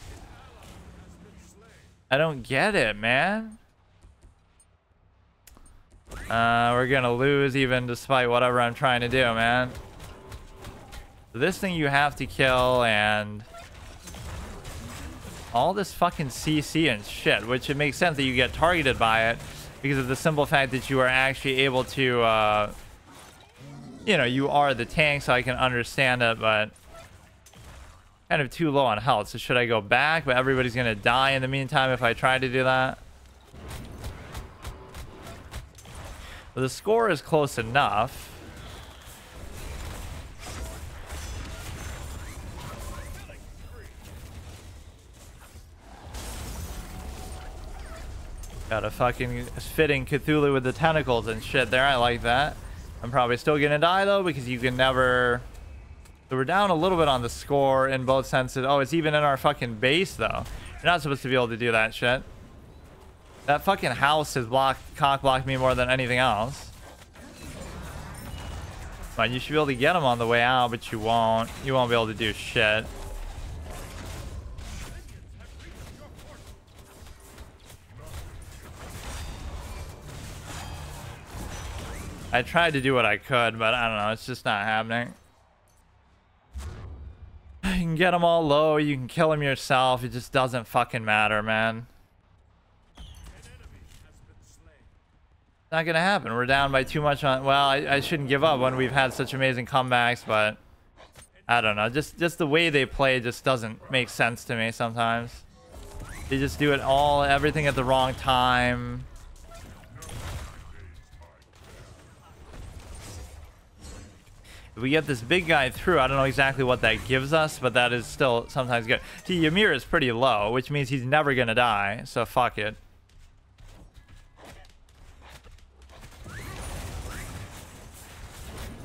I don't get it, man. We're gonna lose even despite whatever I'm trying to do, man. So this thing you have to kill, and all this fucking CC and shit, which it makes sense that you get targeted by it because of the simple fact that you are actually able to, you know, you are the tank, so I can understand it, but kind of too low on health. So should I go back? But everybody's gonna die in the meantime if I try to do that. Well, the score is close enough. Got a fucking fitting Cthulhu with the tentacles and shit there. I like that. I'm probably still gonna die though, because you can never... So we're down a little bit on the score in both senses. Oh, it's even in our fucking base though. You're not supposed to be able to do that shit. That fucking house has cock-blocked me more than anything else. Fine, you should be able to get him on the way out, but you won't. You won't be able to do shit. I tried to do what I could, but I don't know. It's just not happening. You can get them all low. You can kill them yourself. It just doesn't fucking matter, man. Not gonna happen. We're down by too much on... Well, I shouldn't give up when we've had such amazing comebacks, but... I don't know. Just the way they play just doesn't make sense to me sometimes. They just do it all... Everything at the wrong time. If we get this big guy through, I don't know exactly what that gives us, but that is still sometimes good. See, Ymir is pretty low, which means he's never gonna die, so fuck it.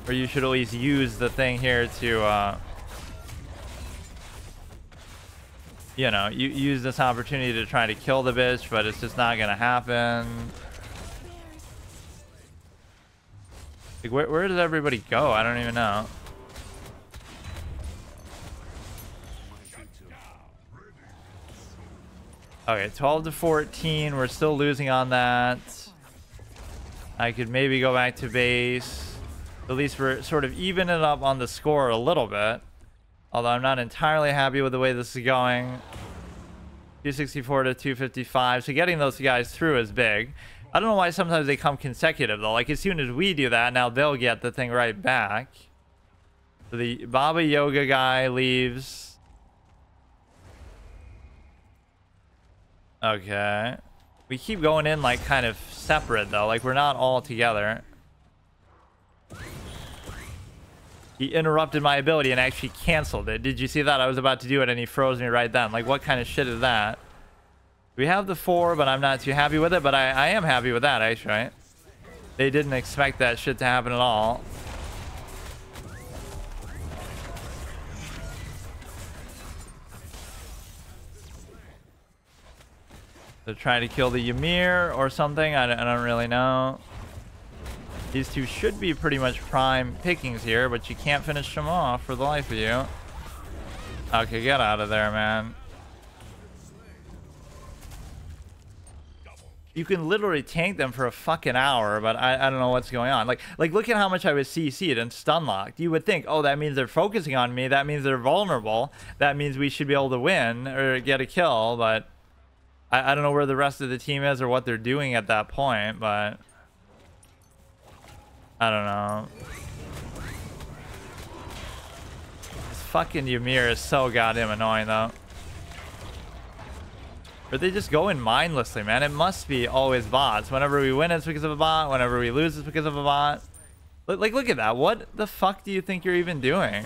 Or you should at least use the thing here to, you know, use this opportunity to try to kill the bitch, but it's just not gonna happen. Like, where did everybody go? I don't even know. Okay, 12 to 14. We're still losing on that. I could maybe go back to base. At least we're sort of evening it up on the score a little bit. Although I'm not entirely happy with the way this is going. 264 to 255. So getting those guys through is big. I don't know why sometimes they come consecutive though. Like as soon as we do that, now they'll get the thing right back. So the Baba Yoga guy leaves. Okay. We keep going in like kind of separate though. Like we're not all together. He interrupted my ability and actually canceled it. Did you see that? I was about to do it and he froze me right then. Like what kind of shit is that? We have the 4, but I'm not too happy with it. But I am happy with that actually, right? They didn't expect that shit to happen at all. They're trying to kill the Ymir or something. I don't really know. These two should be pretty much prime pickings here, but you can't finish them off for the life of you. Okay, get out of there, man. You can literally tank them for a fucking hour, but I don't know what's going on. Like look at how much I was CC'd and stun locked. You would think, oh, that means they're focusing on me. That means they're vulnerable. That means we should be able to win or get a kill, but I don't know where the rest of the team is or what they're doing at that point, but I don't know. This fucking Ymir is so goddamn annoying, though. Or they just go in mindlessly, man. It must be always bots. Whenever we win, it's because of a bot. Whenever we lose, it's because of a bot. Like, look at that. What the fuck do you think you're even doing?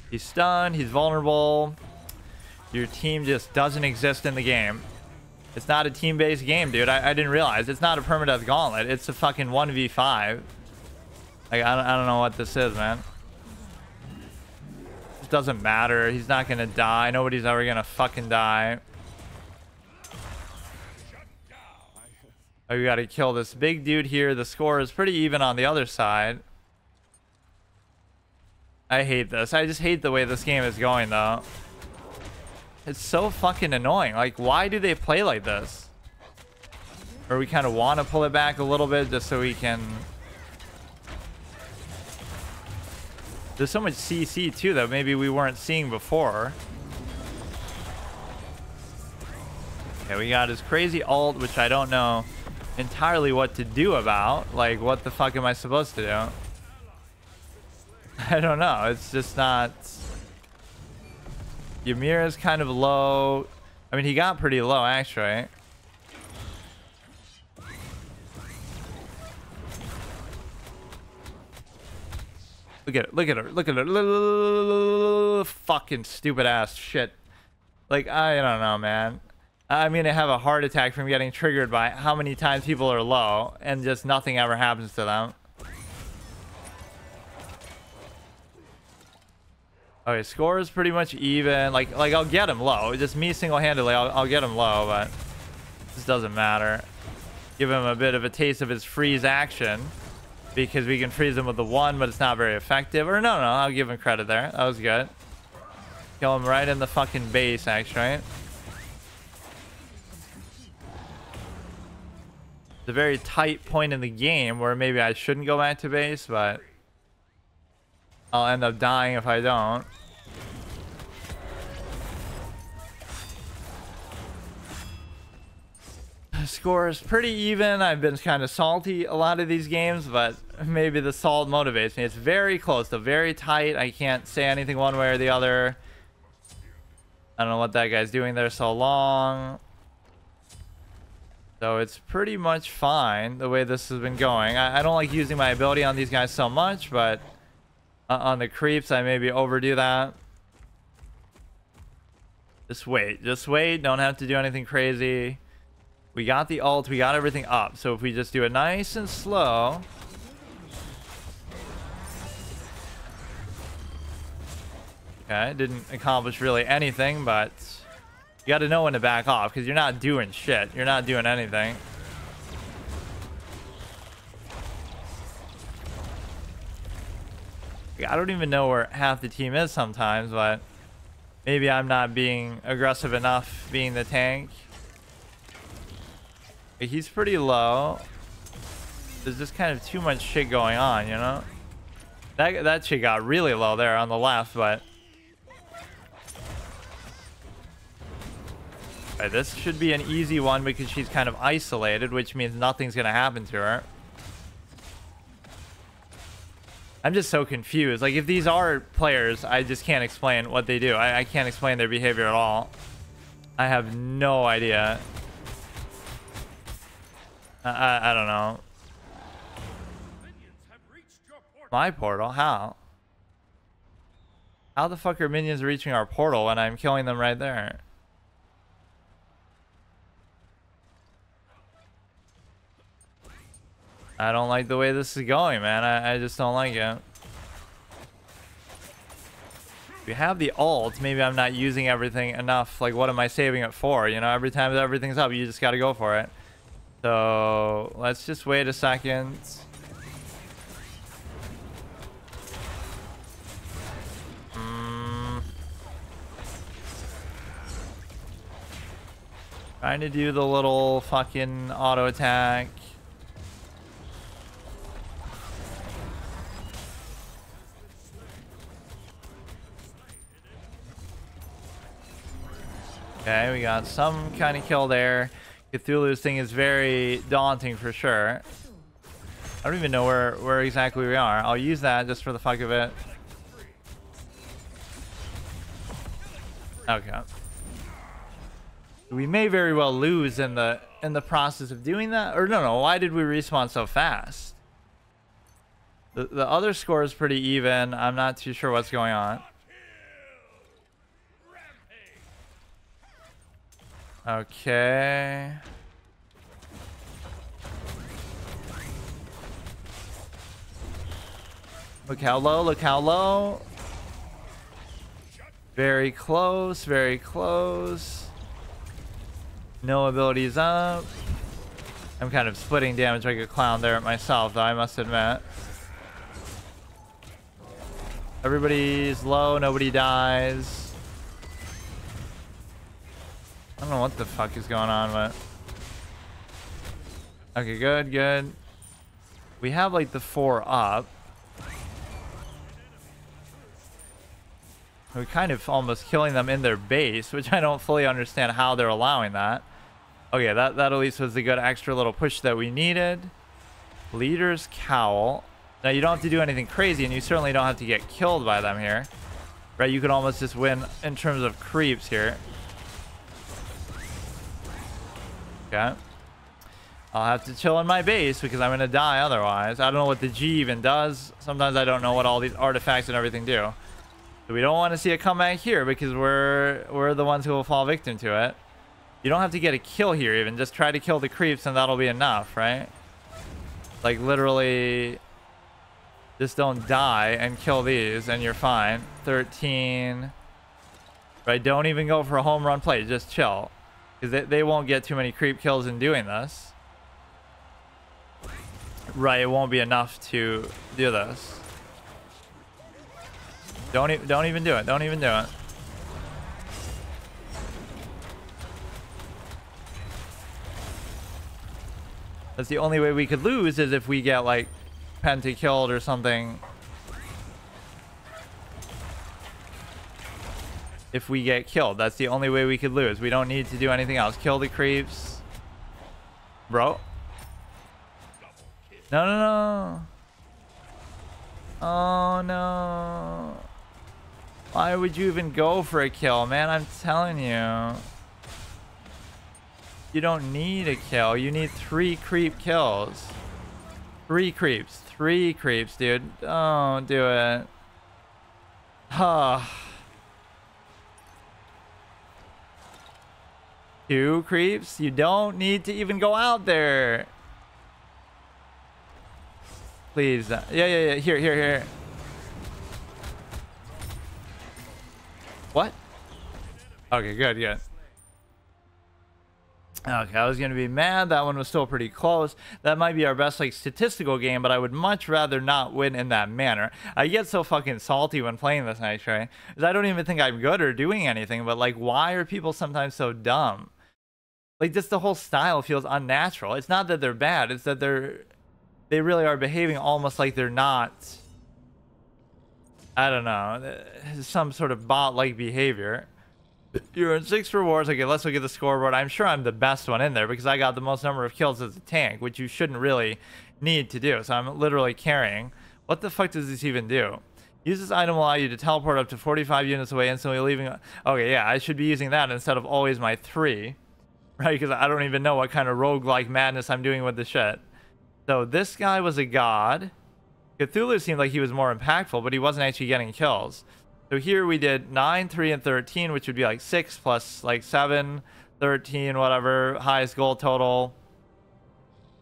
He's stunned. He's vulnerable. Your team just doesn't exist in the game. It's not a team-based game, dude. I didn't realize. It's not a permadeath gauntlet. It's a fucking 1v5. Like, I don't know what this is, man. It doesn't matter. He's not gonna die. Nobody's ever gonna fucking die. Oh, we gotta kill this big dude here. The score is pretty even on the other side. I hate this. I just hate the way this game is going, though. It's so fucking annoying. Like, why do they play like this? Or we kind of want to pull it back a little bit just so we can... There's so much CC, too, that maybe we weren't seeing before. Okay, we got his crazy ult, which I don't know entirely what to do about. Like, what the fuck am I supposed to do? I don't know. It's just not... Ymir is kind of low. I mean, he got pretty low, actually. Look at it. Look at her. Look at her. Fucking stupid ass shit. Like, I don't know, man. I'm gonna have a heart attack from getting triggered by how many times people are low and just nothing ever happens to them. Okay, score is pretty much even. Like I'll get him low. Just me single-handedly, I'll get him low, but this doesn't matter. Give him a bit of a taste of his freeze action because we can freeze him with the 1, but it's not very effective. Or no, I'll give him credit there. That was good. Kill him right in the fucking base, actually. It's a very tight point in the game where maybe I shouldn't go back to base, but I'll end up dying if I don't. The score is pretty even. I've been kind of salty a lot of these games, but maybe the salt motivates me. It's very close, though, very tight. I can't say anything one way or the other. I don't know what that guy's doing there so long. So it's pretty much fine the way this has been going. I don't like using my ability on these guys so much, but on the creeps, I maybe overdo that. Just wait. Just wait. Don't have to do anything crazy. We got the ult. We got everything up. So if we just do it nice and slow. Okay. Didn't accomplish really anything, but you got to know when to back off because you're not doing shit. You're not doing anything. I don't even know where half the team is sometimes, but maybe I'm not being aggressive enough being the tank. He's pretty low. There's just kind of too much shit going on, you know? That shit got really low there on the left, but Right, this should be an easy one because she's kind of isolated, which means nothing's gonna happen to her. I'm just so confused. Like, if these are players, I just can't explain what they do. I can't explain their behavior at all. I have no idea. I don't know. My portal? How? How the fuck are minions reaching our portal when I'm killing them right there? I don't like the way this is going, man. I just don't like it. We have the ult. Maybe I'm not using everything enough. Like, what am I saving it for? You know, every time everything's up, you just gotta go for it. So, let's just wait a second. Trying to do the little fucking auto attack. Okay, we got some kind of kill there. Cthulhu's thing is very daunting for sure. I don't even know where exactly we are. I'll use that just for the fuck of it. Okay. We may very well lose in the process of doing that. Or no, why did we respawn so fast? The other score is pretty even. I'm not too sure what's going on. Okay. Look how low, look how low. Very close, very close. No abilities up. I'm kind of splitting damage like a clown there at myself, though, I must admit. Everybody's low, nobody dies. I don't know what the fuck is going on, but... Okay, good, good. We have, like, the 4 up. We're kind of almost killing them in their base, which I don't fully understand how they're allowing that. Okay, that at least was the good extra little push that we needed. Leader's Cowl. Now, you don't have to do anything crazy, and you certainly don't have to get killed by them here. Right, you could almost just win in terms of creeps here. Okay. I'll have to chill in my base because I'm going to die otherwise. I don't know what the G even does. Sometimes I don't know what all these artifacts and everything do. So we don't want to see a comeback here because we're the ones who will fall victim to it. You don't have to get a kill here even. Just try to kill the creeps and that'll be enough, right? Like literally just don't die and kill these and you're fine. 13. Right, don't even go for a home run play. Just chill. Because they won't get too many creep kills in doing this. Right, it won't be enough to do this. Don't even do it. Don't even do it. That's the only way we could lose is if we get like penta killed or something. If we get killed, that's the only way we could lose. We don't need to do anything else. Kill the creeps. Bro. No, no, no. Oh, no. Why would you even go for a kill, man? I'm telling you. You don't need a kill. You need 3 creep kills. 3 creeps. 3 creeps, dude. Don't do it. Huh. 2 creeps? You don't need to even go out there. Please. Yeah. Here. What? Okay, good. Okay, I was going to be mad. That one was still pretty close. That might be our best, like, statistical game, but I would much rather not win in that manner. I get so fucking salty when playing this next try. Because I don't even think I'm good or doing anything, but, like, why are people sometimes so dumb? Like, just the whole style feels unnatural. It's not that they're bad. It's that they really are behaving almost like they're not... I don't know. Some sort of bot-like behavior. You earned 6 rewards. Okay, let's look at the scoreboard. I'm sure I'm the best one in there because I got the most number of kills as a tank, which you shouldn't really need to do. So I'm literally carrying. What the fuck does this even do? Use this item will allow you to teleport up to 45 units away, instantly leaving. Okay, yeah, I should be using that instead of always my 3. Right, because I don't even know what kind of roguelike madness I'm doing with the shit. So this guy was a god. Cthulhu seemed like he was more impactful, but he wasn't actually getting kills. So here we did 9, 3, and 13, which would be like 6 plus like 7, 13, whatever. Highest goal total.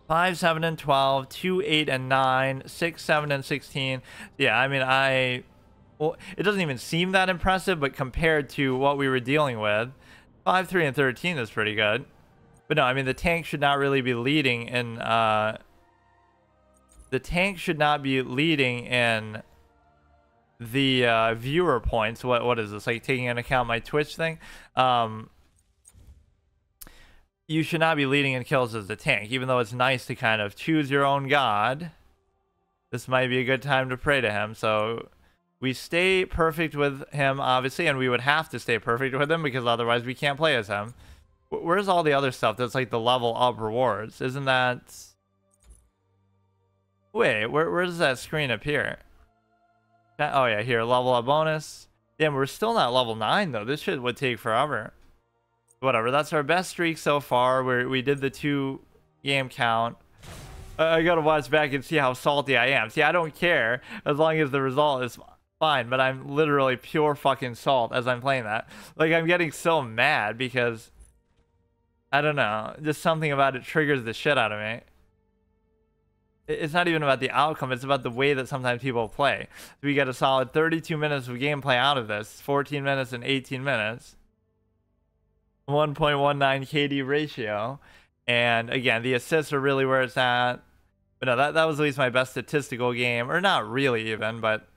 5, 7, and 12, 2, 8, and 9, 6, 7, and 16. Yeah, I mean, well, it doesn't even seem that impressive, but compared to what we were dealing with, 5, 3, and 13 is pretty good. But no, I mean, the tank should not really be leading in, the tank should not be leading in the viewer points. What is this, like taking into account my Twitch thing? You should not be leading in kills as the tank, even though it's nice to kind of choose your own god. This might be a good time to pray to him. So we stay perfect with him, obviously, and we would have to stay perfect with him because otherwise we can't play as him. Where's all the other stuff that's like the level up rewards? Isn't that... Wait, where does that screen appear? Oh yeah, here, level up bonus. Damn, we're still not level 9 though. This shit would take forever. Whatever, that's our best streak so far. We did the 2 game count. I gotta watch back and see how salty I am. See, I don't care as long as the result is fine, but I'm literally pure fucking salt as I'm playing that. Like, I'm getting so mad because, I don't know, just something about it triggers the shit out of me. It's not even about the outcome, it's about the way that sometimes people play. We get a solid 32 minutes of gameplay out of this, 14 minutes and 18 minutes. 1.19 KD ratio. And again, the assists are really where it's at. But no, that was at least my best statistical game. Or not really even, but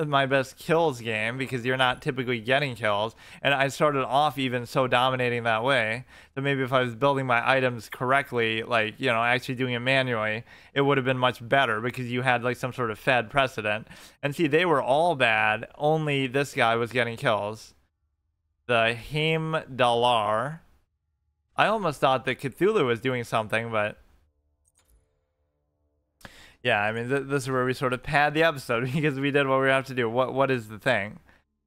my best kills game because you're not typically getting kills. And I started off even so dominating that way. So maybe if I was building my items correctly, like, you know, actually doing it manually, it would have been much better because you had like some sort of fed precedent. And see, they were all bad. Only this guy was getting kills. The Heimdallar. I almost thought that Cthulhu was doing something, but yeah, I mean, this is where we sort of pad the episode because we did what we have to do. What is the thing?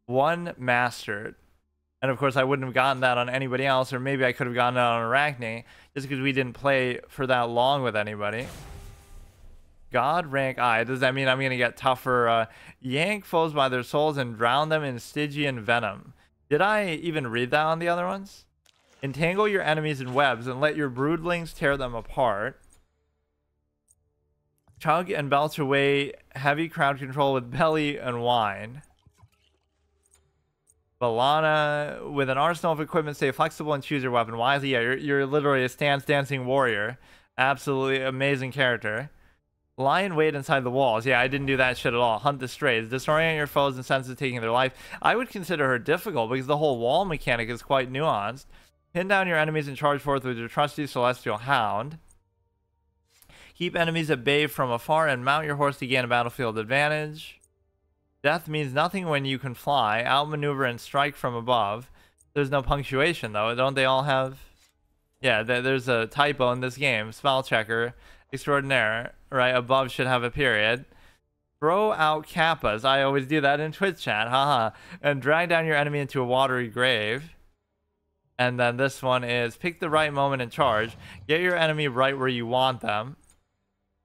1 mastered. And of course, I wouldn't have gotten that on anybody else, or maybe I could have gotten it on Arachne just because we didn't play for that long with anybody. God rank I. Does that mean I'm going to get tougher? Yank foes by their souls and drown them in Stygian venom. Did I even read that on the other ones? Entangle your enemies in webs and let your broodlings tear them apart. Chug and belch away heavy crowd control with belly and wine. Balana, with an arsenal of equipment, stay flexible and choose your weapon wisely. Yeah, you're literally a stance dancing warrior. Absolutely amazing character. Lie in wait inside the walls. Yeah, I didn't do that shit at all. Hunt the strays. Disorient your foes and sense of taking their life. I would consider her difficult because the whole wall mechanic is quite nuanced. Pin down your enemies and charge forth with your trusty celestial hound. Keep enemies at bay from afar and mount your horse to gain a battlefield advantage. Death means nothing when you can fly. Outmaneuver and strike from above. There's no punctuation though. Don't they all have... Yeah, there's a typo in this game. Spell checker. Extraordinaire. Right, above should have a period. Throw out kappas. I always do that in Twitch chat. Haha. And drag down your enemy into a watery grave. And then this one is pick the right moment and charge. Get your enemy right where you want them.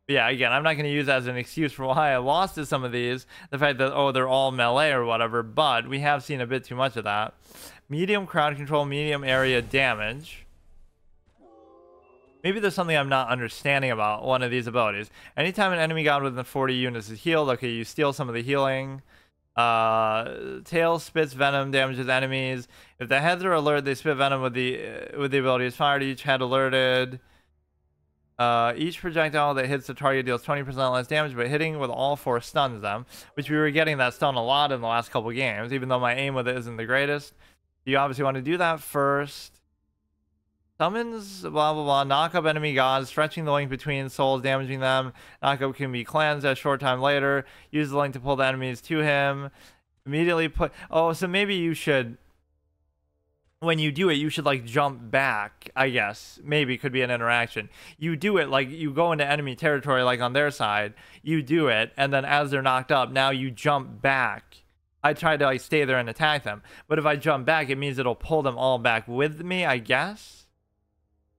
Yeah, again, I'm not going to use that as an excuse for why I lost to some of these. The fact that, oh, they're all melee or whatever. But we have seen a bit too much of that. Medium crowd control, medium area damage. Maybe there's something I'm not understanding about one of these abilities. Anytime an enemy god within 40 units is healed, okay, you steal some of the healing. Tail spits venom, damages enemies. If the heads are alert, they spit venom with the ability is fired. Each head alerted. Each projectile that hits the target deals 20% less damage, but hitting with all 4 stuns them, which we were getting that stun a lot in the last couple games, even though my aim with it isn't the greatest. You obviously want to do that first. Summons, blah, blah, blah. Knock up enemy gods, stretching the link between souls, damaging them. Knock up can be cleansed a short time later. Use the link to pull the enemies to him. Immediately put... Oh, so maybe you should when you do it, you should like jump back, I guess. Maybe could be an interaction. You do it like you go into enemy territory, like on their side, you do it, and then as they're knocked up, now you jump back. I try to like stay there and attack them, but if I jump back, it means it'll pull them all back with me, I guess.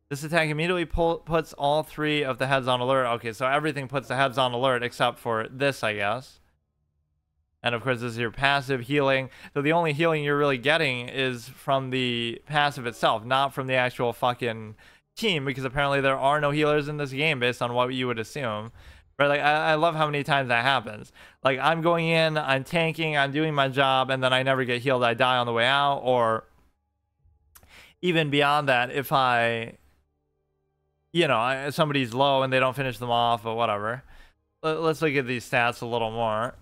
This attack immediately puts all 3 of the heads on alert. Okay, so everything puts the heads on alert except for this, I guess. And of course, this is your passive healing. So the only healing you're really getting is from the passive itself, not from the actual fucking team, because apparently there are no healers in this game based on what you would assume. Right? Like, I love how many times that happens. Like, I'm going in, I'm tanking, I'm doing my job, and then I never get healed. I die on the way out. Or even beyond that, if I, you know, somebody's low and they don't finish them off or whatever. Let's look at these stats a little more.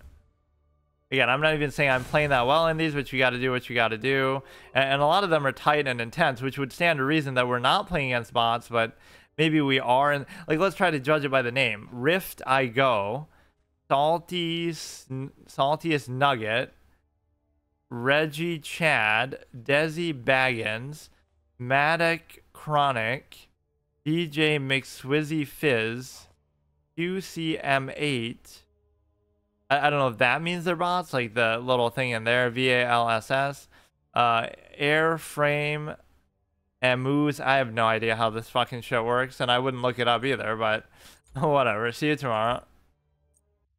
Again, I'm not even saying I'm playing that well in these, but you got to do what you got to do. And a lot of them are tight and intense, which would stand to reason that we're not playing against bots, but maybe we are. And like, let's try to judge it by the name. Rift I Go, Saltiest Nugget, Reggie Chad, Desi Baggins, Maddock Chronic, DJ McSwizzy Fizz, QCM8. I don't know if that means they're bots, like the little thing in there, VALSS, Airframe, and Moose. I have no idea how this fucking shit works, and I wouldn't look it up either, but whatever. See you tomorrow.